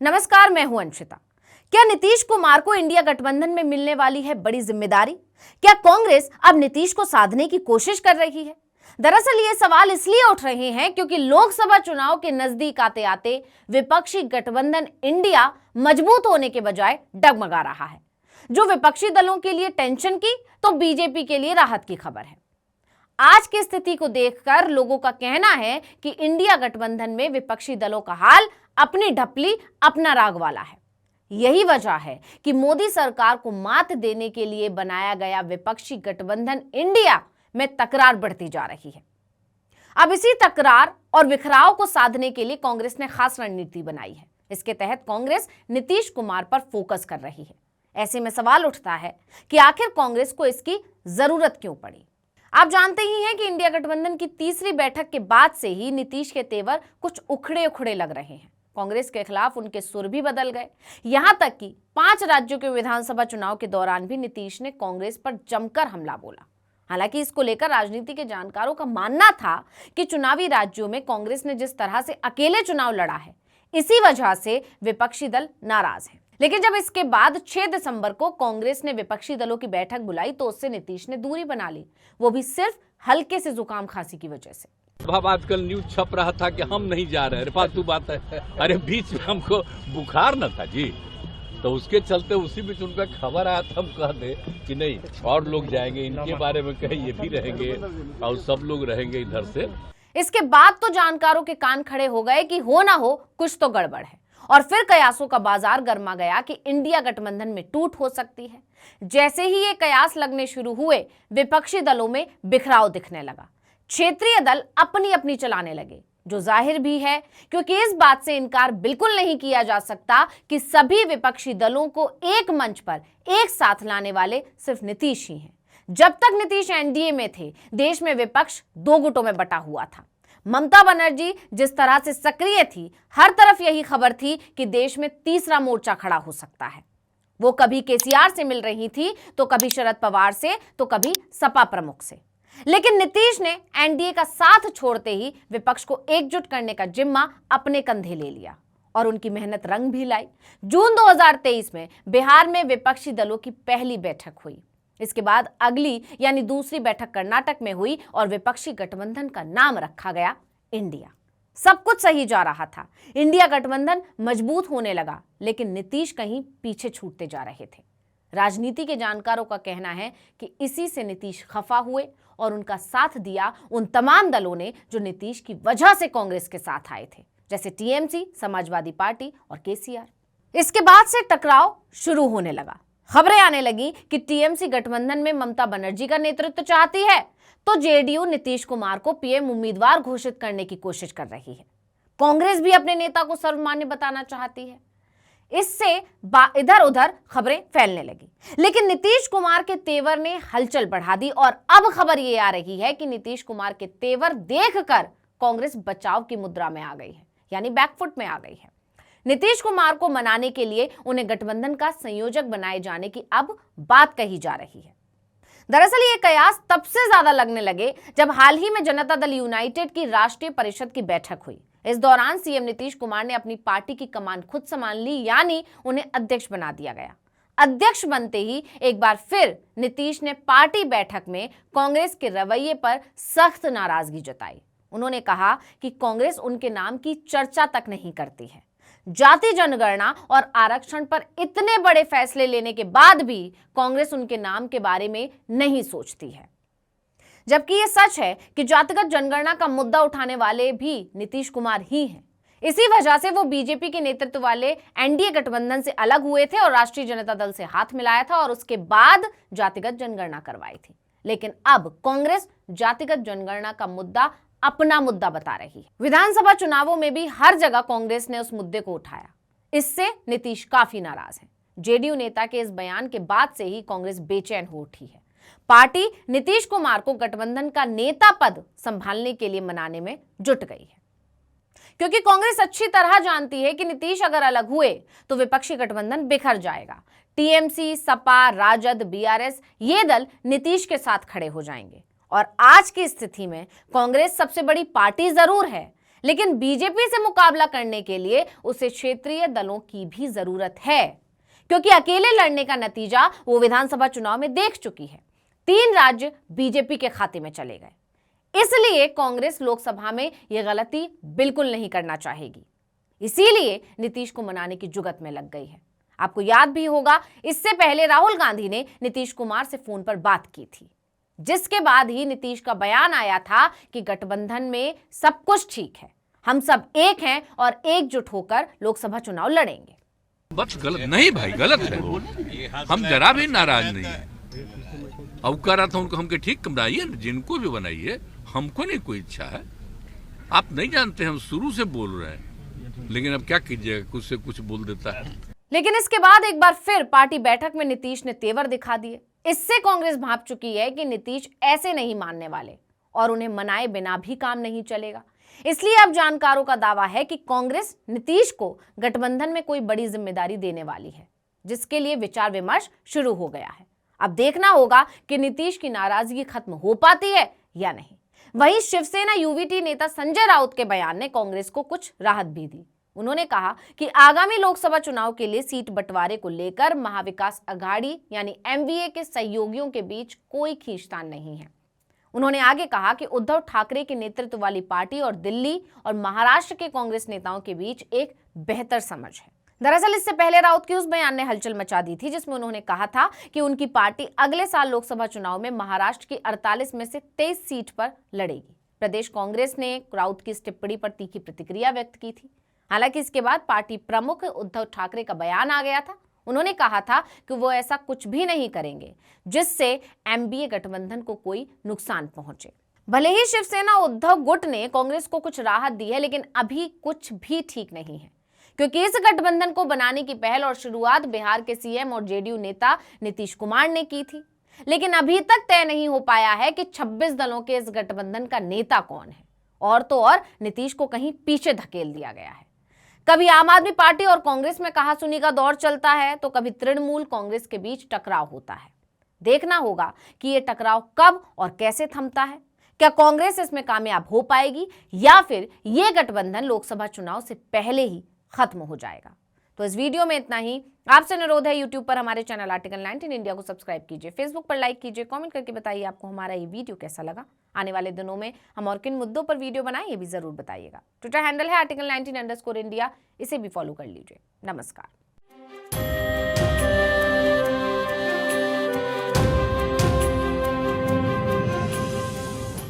नमस्कार, मैं हूं अंशिता। क्या नीतीश कुमार को इंडिया गठबंधन में मिलने वाली है बड़ी जिम्मेदारी? क्या कांग्रेस अब नीतीश को साधने की कोशिश कर रही है? दरअसल ये सवाल इसलिए उठ रहे हैं क्योंकि लोकसभा चुनाव के नजदीक आते आते विपक्षी गठबंधन इंडिया मजबूत होने के बजाय डगमगा रहा है। जो विपक्षी दलों के लिए टेंशन की, तो बीजेपी के लिए राहत की खबर है। आज की स्थिति को देखकर लोगों का कहना है कि इंडिया गठबंधन में विपक्षी दलों का हाल अपनी ढपली अपना राग वाला है। यही वजह है कि मोदी सरकार को मात देने के लिए बनाया गया विपक्षी गठबंधन इंडिया में तकरार बढ़ती जा रही है। अब इसी तकरार और बिखराव को साधने के लिए कांग्रेस ने खास रणनीति बनाई है। इसके तहत कांग्रेस नीतीश कुमार पर फोकस कर रही है। ऐसे में सवाल उठता है कि आखिर कांग्रेस को इसकी जरूरत क्यों पड़ी? आप जानते ही हैं कि इंडिया गठबंधन की तीसरी बैठक के बाद से ही नीतीश के तेवर कुछ उखड़े उखड़े लग रहे हैं। कांग्रेस के खिलाफ उनके सुर भी बदल गए। यहां तक कि 5 राज्यों के विधानसभा चुनाव के दौरान भी नीतीश ने कांग्रेस पर जमकर हमला बोला। हालांकि इसको लेकर राजनीति के जानकारों का मानना था कि चुनावी राज्यों में कांग्रेस ने जिस तरह से अकेले चुनाव लड़ा है, इसी वजह से विपक्षी दल नाराज हैं। लेकिन जब इसके बाद 6 दिसंबर को कांग्रेस ने विपक्षी दलों की बैठक बुलाई तो उससे नीतीश ने दूरी बना ली, वो भी सिर्फ हल्के से जुकाम खांसी की वजह से। अब आजकल न्यूज छप रहा था कि हम नहीं जा रहे, फालतू बात है। अरे बीच में हमको बुखार न था जी, तो उसके चलते उसी बीच उनका खबर आया था, हम कह दे कि नहीं और लोग जाएंगे, इनके बारे में कहे ये भी रहेंगे और सब लोग रहेंगे इधर से। इसके बाद तो जानकारों के कान खड़े हो गए कि हो ना हो कुछ तो गड़बड़ है, और फिर कयासों का बाजार गर्मा गया कि इंडिया गठबंधन में टूट हो सकती है। जैसे ही ये कयास लगने शुरू हुए, विपक्षी दलों में बिखराव दिखने लगा। क्षेत्रीय दल अपनी अपनी चलाने लगे, जो जाहिर भी है क्योंकि इस बात से इनकार बिल्कुल नहीं किया जा सकता कि सभी विपक्षी दलों को एक मंच पर एक साथ लाने वाले सिर्फ नीतीश ही हैं। जब तक नीतीश एनडीए में थे, देश में विपक्ष 2 गुटों में बटा हुआ था। ममता बनर्जी जिस तरह से सक्रिय थी, हर तरफ यही खबर थी कि देश में तीसरा मोर्चा खड़ा हो सकता है। वो कभी केसीआर से मिल रही थी, तो कभी शरद पवार से, तो कभी सपा प्रमुख से। लेकिन नीतीश ने एनडीए का साथ छोड़ते ही विपक्ष को एकजुट करने का जिम्मा अपने कंधे ले लिया और उनकी मेहनत रंग भी लाई। जून 2023 में बिहार में विपक्षी दलों की पहली बैठक हुई। इसके बाद अगली यानी दूसरी बैठक कर्नाटक में हुई और विपक्षी गठबंधन का नाम रखा गया इंडिया। सब कुछ सही जा रहा था, इंडिया गठबंधन मजबूत होने लगा, लेकिन नीतीश कहीं पीछे छूटते जा रहे थे। राजनीति के जानकारों का कहना है कि इसी से नीतीश खफा हुए और उनका साथ दिया उन तमाम दलों ने जो नीतीश की वजह से कांग्रेस के साथ आए थे, जैसे टीएमसी, समाजवादी पार्टी और केसीआर। इसके बाद से टकराव शुरू होने लगा। खबरें आने लगी कि टीएमसी गठबंधन में ममता बनर्जी का नेतृत्व चाहती है, तो जेडीयू नीतीश कुमार को पीएम उम्मीदवार घोषित करने की कोशिश कर रही है। कांग्रेस भी अपने नेता को सर्वमान्य बताना चाहती है। इससे इधर उधर खबरें फैलने लगी, लेकिन नीतीश कुमार के तेवर ने हलचल बढ़ा दी और अब खबर ये आ रही है कि नीतीश कुमार के तेवर देखकर कांग्रेस बचाव की मुद्रा में आ गई है, यानी बैकफुट में आ गई है। नीतीश कुमार को मनाने के लिए उन्हें गठबंधन का संयोजक बनाए जाने की अब बात कही जा रही है। दरअसल ये कयास तब से ज्यादा लगने लगे जब हाल ही में जनता दल यूनाइटेड की राष्ट्रीय परिषद की बैठक हुई। इस दौरान सीएम नीतीश कुमार ने अपनी पार्टी की कमान खुद संभाल ली, यानी उन्हें अध्यक्ष बना दिया गया। अध्यक्ष बनते ही एक बार फिर नीतीश ने पार्टी बैठक में कांग्रेस के रवैये पर सख्त नाराजगी जताई। उन्होंने कहा कि कांग्रेस उनके नाम की चर्चा तक नहीं करती है। जाति जनगणना और आरक्षण पर इतने बड़े फैसले लेने के बाद भी कांग्रेस उनके नाम के बारे में नहीं सोचती है, जबकि ये सच है कि जातिगत जनगणना का मुद्दा उठाने वाले भी नीतीश कुमार ही हैं। इसी वजह से वो बीजेपी के नेतृत्व वाले एनडीए गठबंधन से अलग हुए थे और राष्ट्रीय जनता दल से हाथ मिलाया था और उसके बाद जातिगत जनगणना करवाई थी। लेकिन अब कांग्रेस जातिगत जनगणना का मुद्दा अपना मुद्दा बता रही है। विधानसभा चुनावों में भी हर जगह कांग्रेस ने उस मुद्दे को उठाया। इससे नीतीश काफी नाराज हैं। जेडीयू नेता के इस बयान के बाद से ही कांग्रेस बेचैन हो उठी है। पार्टी नीतीश कुमार को गठबंधन का नेता पद संभालने के लिए मनाने में जुट गई है, क्योंकि कांग्रेस अच्छी तरह जानती है कि नीतीश अगर अलग हुए तो विपक्षी गठबंधन बिखर जाएगा। टीएमसी, सपा, राजद, बीआरएस ये दल नीतीश के साथ खड़े हो जाएंगे। और आज की स्थिति में कांग्रेस सबसे बड़ी पार्टी जरूर है, लेकिन बीजेपी से मुकाबला करने के लिए उसे क्षेत्रीय दलों की भी जरूरत है, क्योंकि अकेले लड़ने का नतीजा वो विधानसभा चुनाव में देख चुकी है। 3 राज्य बीजेपी के खाते में चले गए। इसलिए कांग्रेस लोकसभा में यह गलती बिल्कुल नहीं करना चाहेगी, इसीलिए नीतीश को मनाने की जुगत में लग गई है। आपको याद भी होगा, इससे पहले राहुल गांधी ने नीतीश कुमार से फोन पर बात की थी, जिसके बाद ही नीतीश का बयान आया था कि गठबंधन में सब कुछ ठीक है, हम सब एक हैं और एकजुट होकर लोकसभा चुनाव लड़ेंगे। बस गलत नहीं भाई, गलत है वो। हम जरा भी नाराज नहीं है। अब कह रहा था उनको हमके ठीक बनाइए, जिनको भी बनाइए, हमको नहीं कोई इच्छा है। आप नहीं जानते, हम शुरू से बोल रहे हैं, लेकिन अब क्या कीजिएगा, कुछ से कुछ बोल देता है। लेकिन इसके बाद एक बार फिर पार्टी बैठक में नीतीश ने तेवर दिखा दिए। इससे कांग्रेस भांप चुकी है कि नीतीश ऐसे नहीं मानने वाले और उन्हें मनाए बिना भी काम नहीं चलेगा। इसलिए अब जानकारों का दावा है कि कांग्रेस नीतीश को गठबंधन में कोई बड़ी जिम्मेदारी देने वाली है, जिसके लिए विचार विमर्श शुरू हो गया है। अब देखना होगा कि नीतीश की नाराजगी खत्म हो पाती है या नहीं। वहीं शिवसेना यूवीटी नेता संजय राउत के बयान ने कांग्रेस को कुछ राहत भी दी। उन्होंने कहा कि आगामी लोकसभा चुनाव के लिए सीट बंटवारे को लेकर महाविकास अघाड़ी यानी एमवीए के सहयोगियों के बीच कोई खींचतान नहीं है। उन्होंने आगे कहा कि उद्धव ठाकरे के नेतृत्व वाली पार्टी और दिल्ली और महाराष्ट्र के कांग्रेस नेताओं के बीच एक बेहतर समझ है। दरअसल इससे पहले राउत के उस बयान ने हलचल मचा दी थी, जिसमें उन्होंने कहा था कि उनकी पार्टी अगले साल लोकसभा चुनाव में महाराष्ट्र की 48 में से 23 सीट पर लड़ेगी। प्रदेश कांग्रेस ने राउत की इस टिप्पणी पर तीखी प्रतिक्रिया व्यक्त की थी। हालांकि इसके बाद पार्टी प्रमुख उद्धव ठाकरे का बयान आ गया था। उन्होंने कहा था कि वो ऐसा कुछ भी नहीं करेंगे जिससे एमबीए गठबंधन को कोई नुकसान पहुंचे। भले ही शिवसेना उद्धव गुट ने कांग्रेस को कुछ राहत दी है, लेकिन अभी कुछ भी ठीक नहीं है, क्योंकि इस गठबंधन को बनाने की पहल और शुरुआत बिहार के सीएम और जेडीयू नेता नीतीश कुमार ने की थी। लेकिन अभी तक तय नहीं हो पाया है कि 26 दलों के इस गठबंधन का नेता कौन है, और तो और नीतीश को कहीं पीछे धकेल दिया गया है। कभी आम आदमी पार्टी और कांग्रेस में कहासुनी का दौर चलता है, तो कभी तृणमूल कांग्रेस के बीच टकराव होता है। देखना होगा कि ये टकराव कब और कैसे थमता है। क्या कांग्रेस इसमें कामयाब हो पाएगी या फिर ये गठबंधन लोकसभा चुनाव से पहले ही खत्म हो जाएगा। तो इस वीडियो में इतना ही। आपसे अनुरोध है, यूट्यूब पर हमारे चैनल आर्टिकल 19 इंडिया को सब्सक्राइब कीजिए, फेसबुक पर लाइक कीजिए, कमेंट करके बताइए आपको हमारा ये वीडियो कैसा लगा। आने वाले दिनों में हम और किन मुद्दों पर वीडियो बनाएं, ये भी जरूर बताइएगा। ट्विटर हैंडल है आर्टिकल 19_इंडिया, इसे भी फॉलो कर लीजिए। नमस्कार।